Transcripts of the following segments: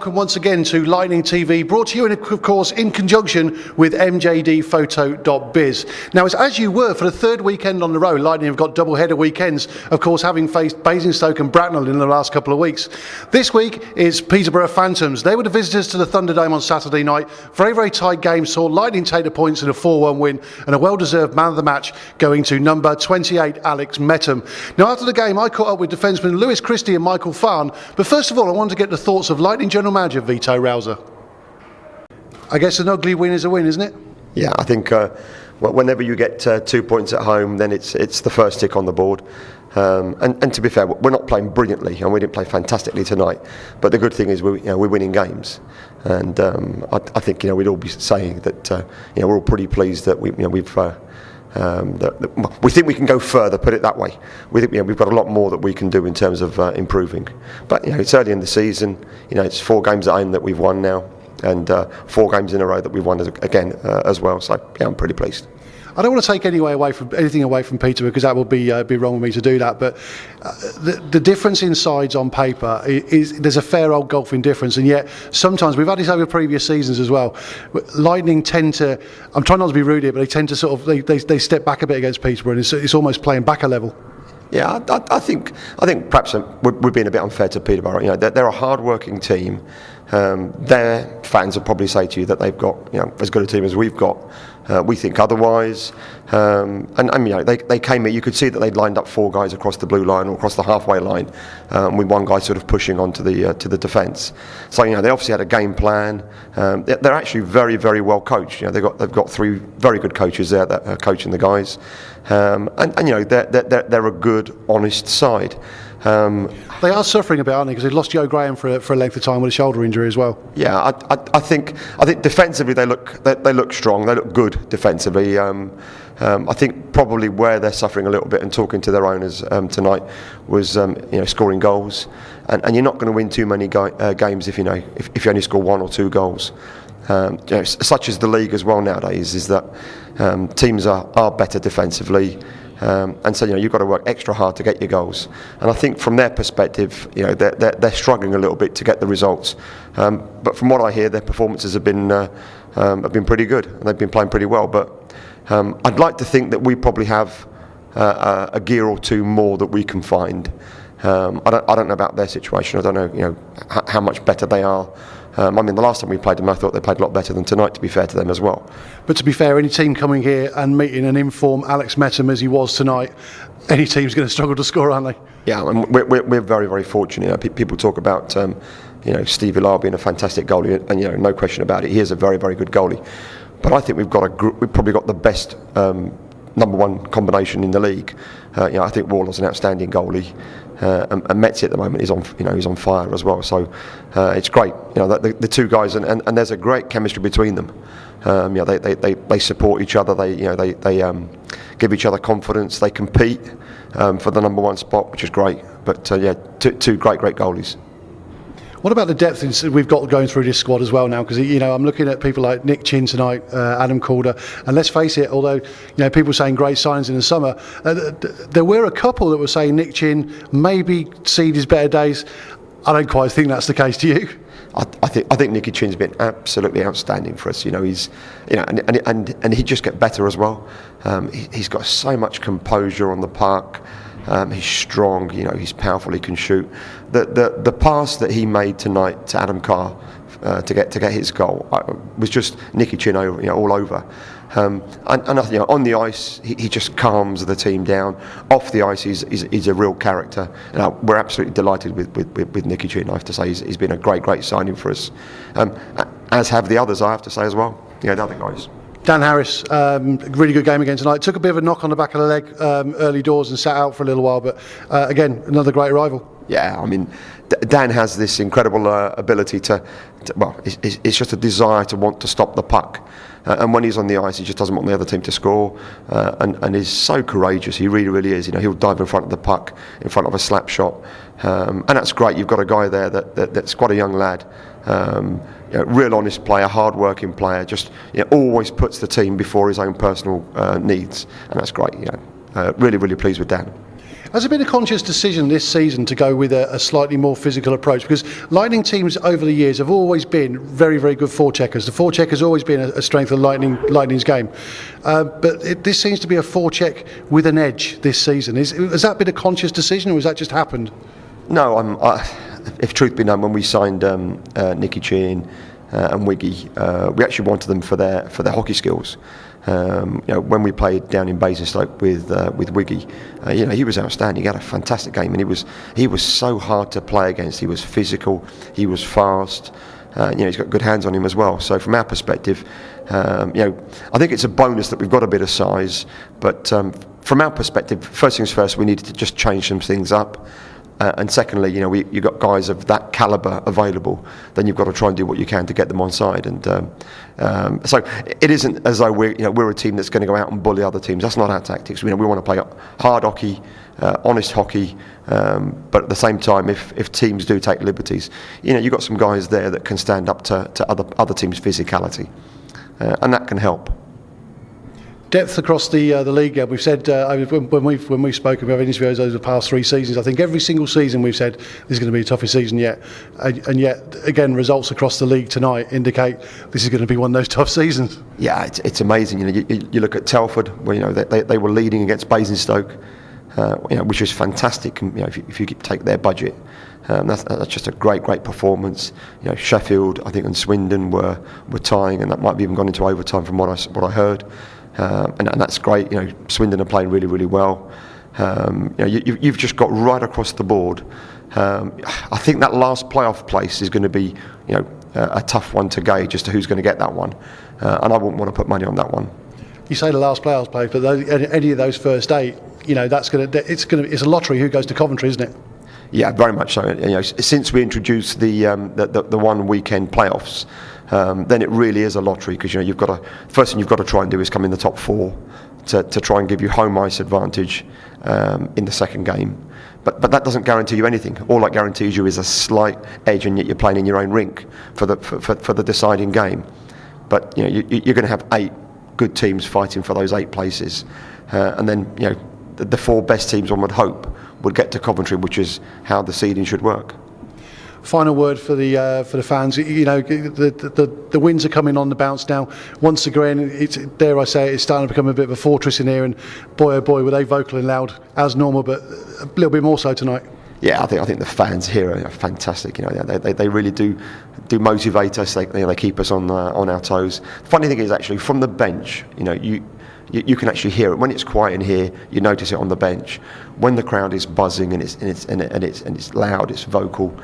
welcome once again to Lightning TV, brought to you, of course, in conjunction with mjdphoto.biz. Now, as you were for the third weekend on the row, Lightning have got double-header weekends, of course, having faced Basingstoke and Bracknell in the last couple of weeks. This week is Peterborough Phantoms. They were the visitors to the Thunderdome on Saturday night. Very, very tight game, saw Lightning take the points in a 4-1 win, and a well-deserved man of the match going to number 28, Alex Metham. Now, after the game, I caught up with defencemen Lewis Christie and Michael Farn, but first of all, I wanted to get the thoughts of Lightning General Manager Vito Rouser. I guess an ugly win is a win, isn't it? Yeah, I think whenever you get 2 points at home, then it's the first tick on the board. And to be fair, we're not playing brilliantly, and we didn't play fantastically tonight. But the good thing is we're winning games, and I think we'd all be saying that we're all pretty pleased that we think we can go further. Put it that way. We think we've got a lot more that we can do in terms of improving. But it's early in the season. It's 4 games at home that we've won now, and 4 games in a row that we've won again as well. So I'm pretty pleased. I don't want to take anything away from Peter, because that would be wrong with me to do that. But the difference in sides on paper is there's a fair old golfing difference, and yet sometimes we've had this over previous seasons as well. Lightning tend to, I'm trying not to be rude here, but they tend to sort of they step back a bit against Peterborough, and it's almost playing back a level. Yeah, I think perhaps we're being a bit unfair to Peterborough. They're a hard-working team. Their fans will probably say to you that they've got as good a team as we've got. We think otherwise, and they came here. You could see that they'd lined up 4 guys across the blue line or across the halfway line, with one guy sort of pushing onto the defence. So they obviously had a game plan. They're actually very, very well coached. They've got 3 very good coaches there that are coaching the guys, and they're a good, honest side. They are suffering a bit, aren't they? Because they've lost Joe Graham for a length of time with a shoulder injury as well. Yeah, I think defensively they look strong. They look good defensively. I think probably where they're suffering a little bit, and talking to their owners tonight, was scoring goals. And you're not going to win too many games if you only score 1 or 2 goals. Such as the league as well nowadays, is that teams are better defensively. And so you've got to work extra hard to get your goals, and I think from their perspective, they're struggling a little bit to get the results. But from what I hear, their performances have been pretty good, and they've been playing pretty well. But I'd like to think that we probably have a gear or 2 more that we can find. I don't know about their situation. I don't know how much better they are. The last time we played them, I thought they played a lot better than tonight, to be fair to them as well. But to be fair, any team coming here and meeting an informed Alex Metham as he was tonight, any team's going to struggle to score, aren't they? Yeah, and we're very, very fortunate. People talk about Steve Villar being a fantastic goalie, and no question about it, he is a very, very good goalie. But I think we've probably got the best number 1 combination in the league. I think Warlow's an outstanding goalie. And Metzi at the moment is on fire as well. So it's great, the 2 guys, and there's a great chemistry between them. They support each other. They give each other confidence. They compete for the number 1 spot, which is great. But two great goalies. What about the depth we've got going through this squad as well now? Because I'm looking at people like Nick Chin tonight, Adam Calder, and let's face it, although people saying great signs in the summer, there were a couple that were saying Nick Chin maybe seen his better days. I don't quite think that's the case. Do you? I think Nicky Chin's been absolutely outstanding for us. He's and he'd just get better as well. He's got so much composure on the park. He's strong, he's powerful, he can shoot. The pass that he made tonight to Adam Carr to get his goal was just Nicky Chin all over. And on the ice, he just calms the team down. Off the ice, he's a real character. We're absolutely delighted with Nicky Chin. I have to say, he's been a great signing for us. As have the others, I have to say as well. The other guys. Dan Harris, really good game again tonight. Took a bit of a knock on the back of the leg early doors and sat out for a little while, but again, another great arrival. Yeah, Dan has this incredible ability it's just a desire to want to stop the puck. And when he's on the ice, he just doesn't want the other team to score, and he's so courageous. He really is. He'll dive in front of the puck, in front of a slap shot, and that's great. You've got a guy there that's quite a young lad, real honest player, hard-working player. Just always puts the team before his own personal needs, and that's great. Really pleased with Dan. Has it been a conscious decision this season to go with a slightly more physical approach? Because Lightning teams over the years have always been very, very good forecheckers. The forecheck has always been a strength of Lightning's game. But this seems to be a forecheck with an edge this season. Has that been a conscious decision, or has that just happened? No, if truth be known, when we signed Nicky Chin and Wiggy, we actually wanted them for their hockey skills. When we played down in Basingstoke with Wiggy, he was outstanding. He had a fantastic game, and he was so hard to play against. He was physical, he was fast. He's got good hands on him as well. So from our perspective, I think it's a bonus that we've got a bit of size. But from our perspective, first things first, we needed to just change some things up. And secondly, you've got guys of that calibre available, then you've got to try and do what you can to get them on side. And so it isn't as though we're a team that's going to go out and bully other teams. That's not our tactics. We want to play hard hockey, honest hockey. But at the same time, if teams do take liberties, you've got some guys there that can stand up to other teams' physicality, and that can help. Depth across the league. We've said when we've spoken with interviews over the past 3 seasons, I think every single season we've said this is going to be the toughest season yet, and yet again results across the league tonight indicate this is going to be one of those tough seasons. Yeah, it's amazing. You look at Telford, where they were leading against Basingstoke, which is fantastic. If you take their budget. That's just a great performance. Sheffield, I think, and Swindon were tying, and that might have even gone into overtime from what I heard. And that's great. Swindon are playing really, really well. You've just got right across the board. I think that last playoff place is going to be, a tough one to gauge as to who's going to get that one. And I wouldn't want to put money on that one. You say the last playoff place, but any of those first 8, it's a lottery who goes to Coventry, isn't it? Yeah, very much so. Since we introduced the one weekend playoffs. Then it really is a lottery, because first thing you've got to try and do is come in the top 4 to try and give you home ice advantage in the second game. But that doesn't guarantee you anything. All that guarantees you is a slight edge, and yet you're playing in your own rink for the deciding game. But you're going to have 8 good teams fighting for those 8 places, and then the 4 best teams, one would hope, would get to Coventry, which is how the seeding should work. Final word for the fans. The wins are coming on the bounce now. Once again, it's starting to become a bit of a fortress in here. And boy, oh boy, were they vocal and loud as normal, but a little bit more so tonight. Yeah, I think the fans here are fantastic. They really do motivate us. They keep us on our toes. Funny thing is, actually, from the bench, you can actually hear it when it's quiet in here. You notice it on the bench when the crowd is buzzing and it's loud, it's vocal.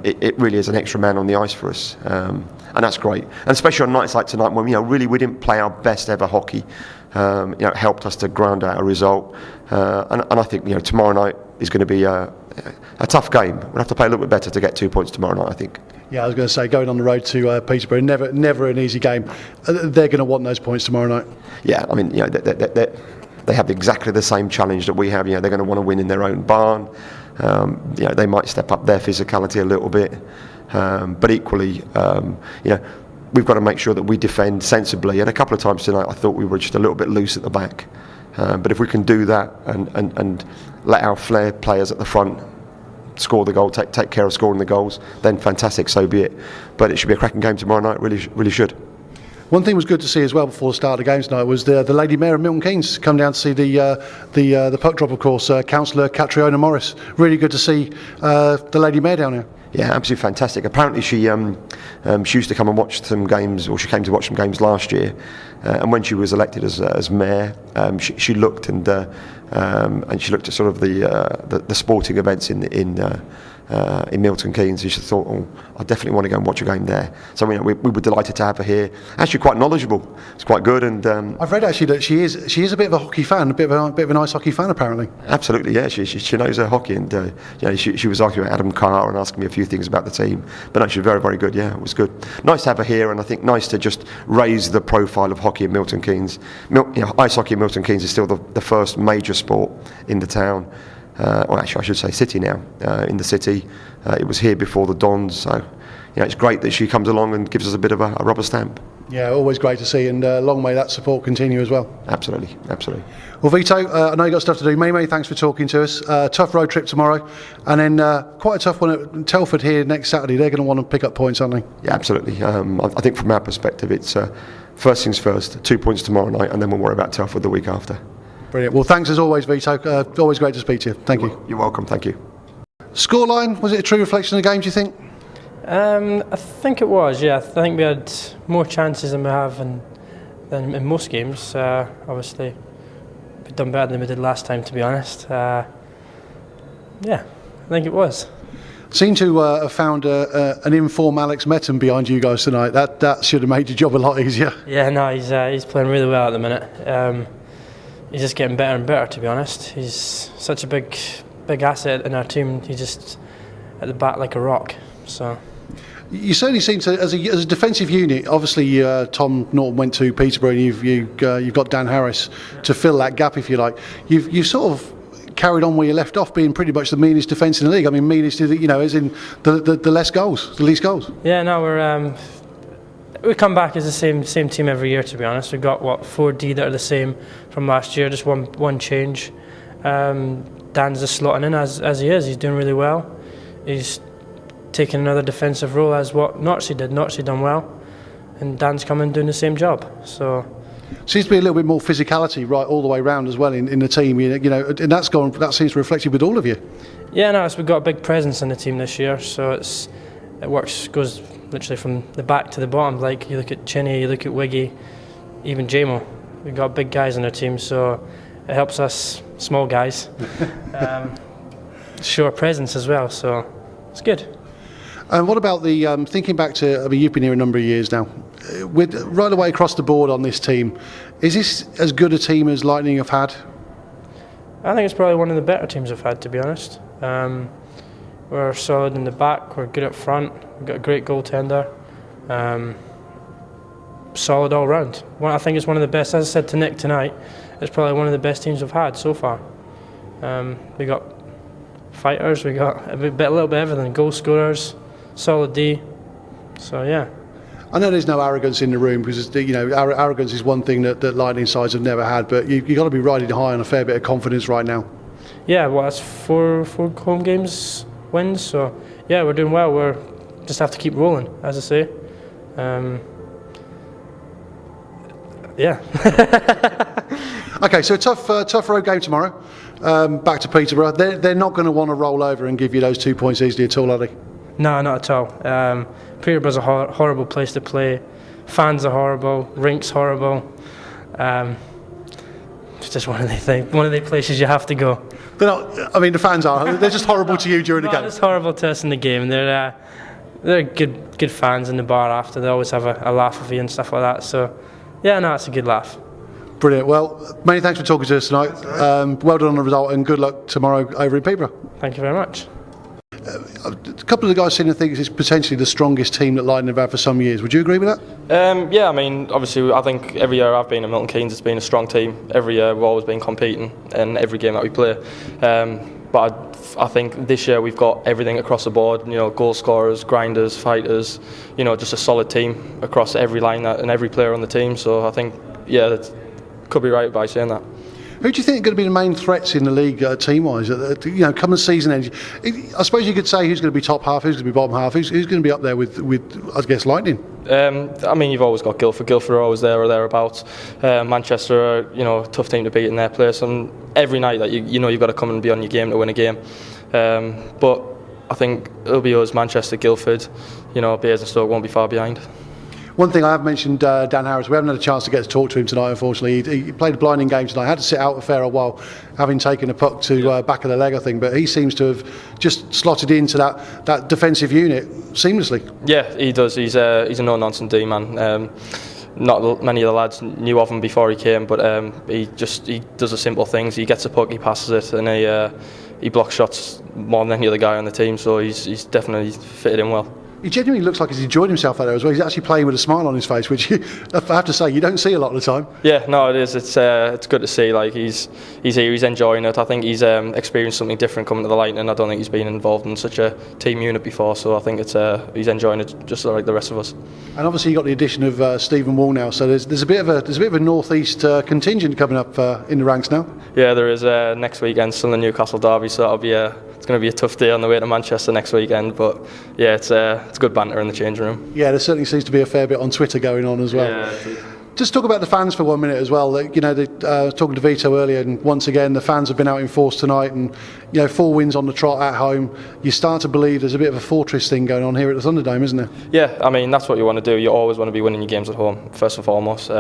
It really is an extra man on the ice for us, and that's great. And especially on nights like tonight, when really we didn't play our best ever hockey. It helped us to ground out a result, and I think tomorrow night is going to be a tough game. We'll have to play a little bit better to get 2 points tomorrow night, I think. Yeah, I was going to say, going on the road to Peterborough, never an easy game. They're going to want those points tomorrow night. Yeah, I mean, they have exactly the same challenge that we have. They're going to want to win in their own barn. They might step up their physicality a little bit, but equally, we've got to make sure that we defend sensibly. And a couple of times tonight, I thought we were just a little bit loose at the back. But if we can do that and let our flair players at the front score the goal, take care of scoring the goals, then fantastic, so be it. But it should be a cracking game tomorrow night, really should. One thing was good to see as well before the start of the game tonight was the Lady Mayor of Milton Keynes come down to see the puck drop, of course, Councillor Catriona Morris. Really good to see the Lady Mayor down here. Yeah, absolutely fantastic. Apparently she used to come and watch some games, or she came to watch some games last year, and when she was elected as mayor, she looked and she looked at sort of the sporting events in Milton Keynes. She thought, I definitely want to go and watch a game there. So we were delighted to have her here. Actually, quite knowledgeable. It's quite good. And I've read actually that she is a bit of a hockey fan, a bit of an ice hockey fan apparently. Absolutely, yeah. She knows her hockey, and she was arguing with Adam Carr and asking me a few things about the team. But no, she was very, very good. Yeah, it was good. Nice to have her here, and I think nice to just raise the profile of hockey in Milton Keynes. Ice hockey in Milton Keynes is still the first major sport in the town. Well, actually, I should say city now. In the city, it was here before the Dons. So, it's great that she comes along and gives us a bit of a rubber stamp. Yeah, always great to see, and long may that support continue as well. Absolutely, absolutely. Well, Vito, I know you've got stuff to do. Many thanks for talking to us. Tough road trip tomorrow, and then quite a tough one at Telford here next Saturday. They're going to want to pick up points, aren't they? Yeah, absolutely. I think from our perspective, it's first things first, 2 points tomorrow night, and then we'll worry about Telford the week after. Brilliant. Well, thanks as always, Vito. Always great to speak to you. Thank you. You're welcome, thank you. Scoreline, was it a true reflection of the game, do you think? I think it was, yeah. I think we had more chances than we have than in most games. Obviously, we've done better than we did last time, to be honest. Yeah, I think it was. Seem to have found an informed Alex Metten behind you guys tonight. That should have made your job a lot easier. Yeah, no, he's playing really well at the minute. He's just getting better and better, to be honest. He's such a big asset in our team. He's just at the back like a rock. So. You certainly seem to, as a defensive unit. Obviously, Tom Norton went to Peterborough, and you've got Dan Harris to fill that gap, if you like. You've sort of carried on where you left off, being pretty much the meanest defence in the league. I mean, meanest, as in the less goals, the least goals. Yeah, no, we come back as the same team every year. To be honest, we've got 4D that are the same from last year, just one change. Dan's just slotting in as he is. He's doing really well. He's taking another defensive role as what Nortsey did. Nortsey done well, and Dan's coming doing the same job. So seems to be a little bit more physicality right all the way around as well in the team. And that seems to reflect with all of you. Yeah, no, we've got a big presence in the team this year, so it goes literally from the back to the bottom. Like you look at Chinny, you look at Wiggy, even Jamo. We've got big guys in our team, so it helps us small guys show our presence as well. So it's good. And what about the thinking back to? I mean, you've been here a number of years now. With right away across the board on this team, is this as good a team as Lightning have had? I think it's probably one of the better teams I've had, to be honest. We're solid in the back. We're good up front. We've got a great goaltender. Solid all round. I think it's one of the best. As I said to Nick tonight, it's probably one of the best teams we've had so far. We got fighters. We got a little bit of everything. Goal scorers. Solid D. So yeah. I know there's no arrogance in the room because arrogance is one thing that Lightning sides have never had. But you've got to be riding high on a fair bit of confidence right now. Yeah, well, that's four home games wins. So yeah, we're doing well. We're just have to keep rolling, as I say. Yeah. Okay, so tough road game tomorrow. Back to Peterborough. They're not going to want to roll over and give you those 2 points easily at all, are they? No, not at all. Peterborough's a horrible place to play. Fans are horrible. Rink's horrible. It's just one of the places you have to go. They're not. I mean, the fans are. They're just horrible to you during the game. It's horrible to us in the game. They're good fans in the bar after. They always have a laugh with you and stuff like that. So, yeah, no, it's a good laugh. Brilliant. Well, many thanks for talking to us tonight. Well done on the result, and good luck tomorrow over in Peterborough. Thank you very much. A couple of the guys seem to think it's potentially the strongest team that Lightning have had for some years. Would you agree with that? Yeah, I mean, obviously, I think every year I've been at Milton Keynes, it's been a strong team. Every year we've always been competing in every game that we play. But I think this year we've got everything across the board. Goal scorers, grinders, fighters. Just a solid team across every line and every player on the team. So I think, yeah, that could be right by saying that. Who do you think are going to be the main threats in the league team-wise? Coming season end, I suppose you could say who's going to be top half, who's going to be bottom half, who's going to be up there with I guess Lightning. I mean, you've always got Guildford. Guildford are always there or thereabouts. Manchester are a tough team to beat in their place, and every night that you've got to come and be on your game to win a game. But I think it'll be us, Manchester, Guildford. Bears and Stoke won't be far behind. One thing I have mentioned, Dan Harris, we haven't had a chance to get to talk to him tonight, unfortunately. He played a blinding game tonight. Had to sit out a fair while, having taken a puck to back of the leg, I think. But he seems to have just slotted into that defensive unit seamlessly. Yeah, he does. He's a no-nonsense D-man. Not many of the lads knew of him before he came, but he does the simple things. He gets a puck, he passes it, and he blocks shots more than any other guy on the team. So he's definitely fitted in well. He genuinely looks like he's enjoyed himself out there as well. He's actually playing with a smile on his face, which I have to say you don't see a lot of the time. Yeah, no, it is. It's good to see. Like he's here, he's enjoying it. I think he's experienced something different coming to the Lightning. I don't think he's been involved in such a team unit before, so I think he's enjoying it just like the rest of us. And obviously you got the addition of Stephen Wall now, so there's a bit of a northeast contingent coming up in the ranks now. Yeah, there is next weekend still the Newcastle derby, so that'll be it's going to be a tough day on the way to Manchester next weekend. But yeah, it's good banter in the changing room. Yeah, there certainly seems to be a fair bit on Twitter going on as well. Yeah. Just talk about the fans for 1 minute as well. You know, talking to Vito earlier, and once again the fans have been out in force tonight, and 4 wins on the trot at home. You start to believe there's a bit of a fortress thing going on here at the Thunderdome, isn't there? Yeah, I mean that's what you want to do. You always want to be winning your games at home first and foremost.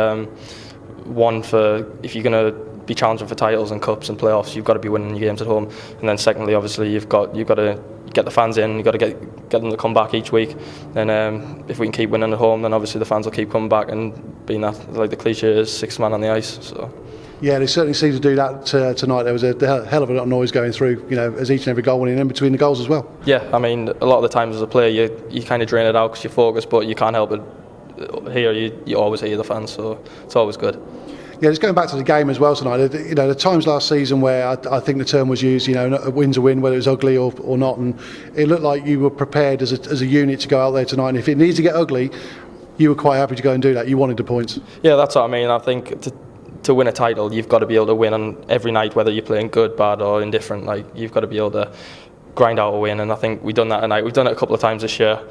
One, for if you're going to be challenging for titles and cups and playoffs, you've got to be winning your games at home. And then secondly, obviously you've got to get the fans in. You've got to get them to come back each week. And if we can keep winning at home, then obviously the fans will keep coming back, and being that, like the cliche is, sixth man on the ice. So. Yeah, they certainly seem to do that tonight. There was a hell of a lot of noise going through, as each and every goal went in between the goals as well. Yeah, I mean, a lot of the times as a player, you kind of drain it out because you focus, but you can't help it. Here, you always hear the fans, so it's always good. Yeah, just going back to the game as well tonight. The times last season where I think the term was used, a win's a win, whether it was ugly or not, and it looked like you were prepared as a unit to go out there tonight. And if it needs to get ugly, you were quite happy to go and do that. You wanted the points. Yeah, that's what I mean. I think to win a title, you've got to be able to win on every night, whether you're playing good, bad, or indifferent. Like you've got to be able to grind out a win, and I think we've done that tonight. We've done it a couple of times this year,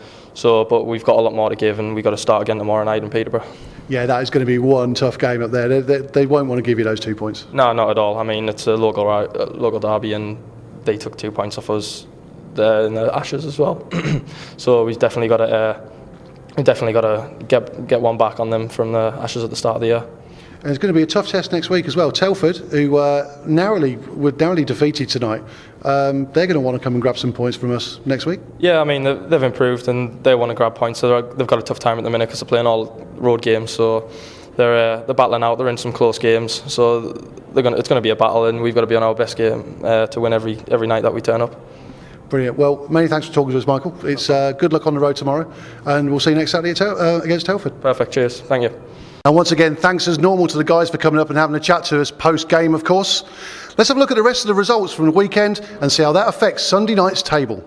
but we've got a lot more to give, and we've got to start again tomorrow night in Peterborough. Yeah, that is going to be one tough game up there. They won't want to give you those 2 points. No, not at all. I mean, it's a local derby, and they took 2 points off us in the Ashes as well. So we've definitely got to get one back on them from the Ashes at the start of the year. And it's going to be a tough test next week as well. Telford, who were narrowly defeated tonight, they're going to want to come and grab some points from us next week. Yeah, I mean, they've improved and they want to grab points. So they've got a tough time at the minute because they're playing all road games. So they're battling out. They're in some close games. So it's going to be a battle, and we've got to be on our best game to win every night that we turn up. Brilliant. Well, many thanks for talking to us, Michael. It's good luck on the road tomorrow, and we'll see you next Saturday against Telford. Perfect. Cheers. Thank you. And once again, thanks as normal to the guys for coming up and having a chat to us post-game, of course. Let's have a look at the rest of the results from the weekend and see how that affects Sunday night's table.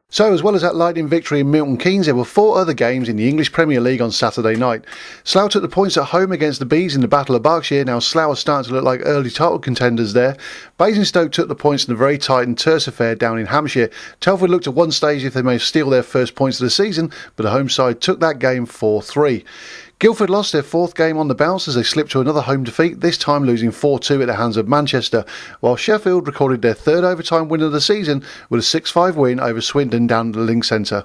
So, as well as that Lightning victory in Milton Keynes, there were 4 other games in the English Premier League on Saturday night. Slough took the points at home against the Bees in the Battle of Berkshire. Now Slough are starting to look like early title contenders there. Basingstoke took the points in a very tight and terse affair down in Hampshire. Telford looked at one stage if they may steal their first points of the season, but the home side took that game 4-3. Guildford lost their 4th game on the bounce as they slipped to another home defeat, this time losing 4-2 at the hands of Manchester, while Sheffield recorded their 3rd overtime win of the season with a 6-5 win over Swindon down at the Link Centre.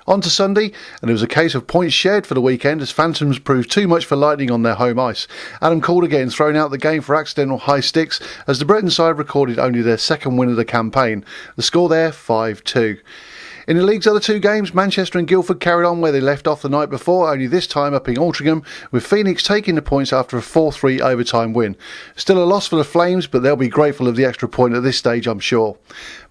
On to Sunday, and it was a case of points shared for the weekend as Phantoms proved too much for Lightning on their home ice. Adam Calder again thrown out the game for accidental high sticks as the Breton side recorded only their 2nd win of the campaign. The score there, 5-2. In the league's other 2 games, Manchester and Guildford carried on where they left off the night before, only this time up in Altrincham, with Phoenix taking the points after a 4-3 overtime win. Still a loss for the Flames, but they'll be grateful of the extra point at this stage, I'm sure.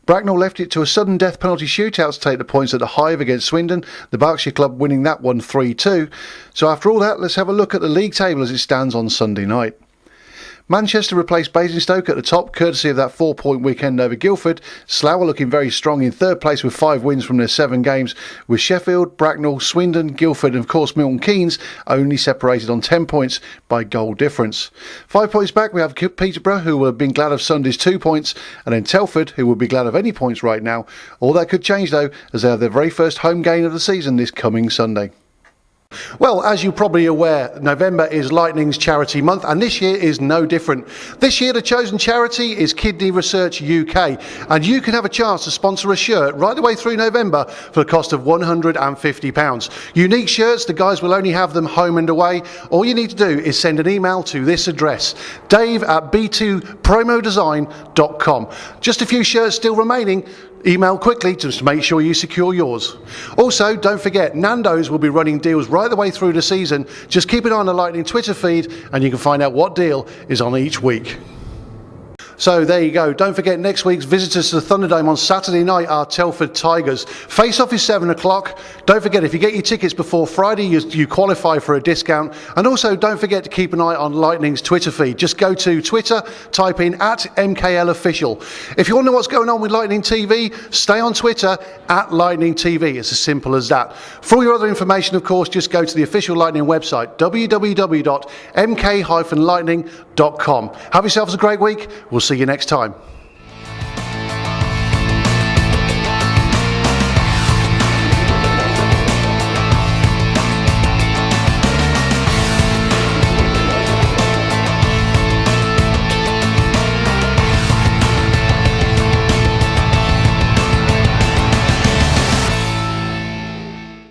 Bracknell left it to a sudden death penalty shootout to take the points at the Hive against Swindon, the Berkshire club winning that one 3-2. So after all that, let's have a look at the league table as it stands on Sunday night. Manchester replaced Basingstoke at the top, courtesy of that 4-point weekend over Guildford. Slough are looking very strong in 3rd place with 5 wins from their 7 games, with Sheffield, Bracknell, Swindon, Guildford and of course Milton Keynes only separated on 10 points by goal difference. 5 points back we have Peterborough, who will have been glad of Sunday's 2 points, and then Telford, who will be glad of any points right now. All that could change though, as they have their very first home game of the season this coming Sunday. Well, as you're probably aware, November is Lightning's charity month, and this year is no different. This year the chosen charity is Kidney Research UK, and you can have a chance to sponsor a shirt right the way through November for the cost of £150. Unique shirts, the guys will only have them home and away. All you need to do is send an email to this address, dave@b2promodesign.com. Just a few shirts still remaining. Email quickly to make sure you secure yours. Also, don't forget, Nando's will be running deals right the way through the season. Just keep an eye on the Lightning Twitter feed and you can find out what deal is on each week. So there you go. Don't forget, next week's visitors to the Thunderdome on Saturday night are Telford Tigers. Face-off is 7 o'clock. Don't forget, if you get your tickets before Friday, you qualify for a discount. And also, don't forget to keep an eye on Lightning's Twitter feed. Just go to Twitter, type in @MKLOfficial. If you want to know what's going on with Lightning TV, stay on Twitter @LightningTV. It's as simple as that. For all your other information, of course, just go to the official Lightning website, www.mk-lightning.com. Have yourselves a great week. We'll see you next time.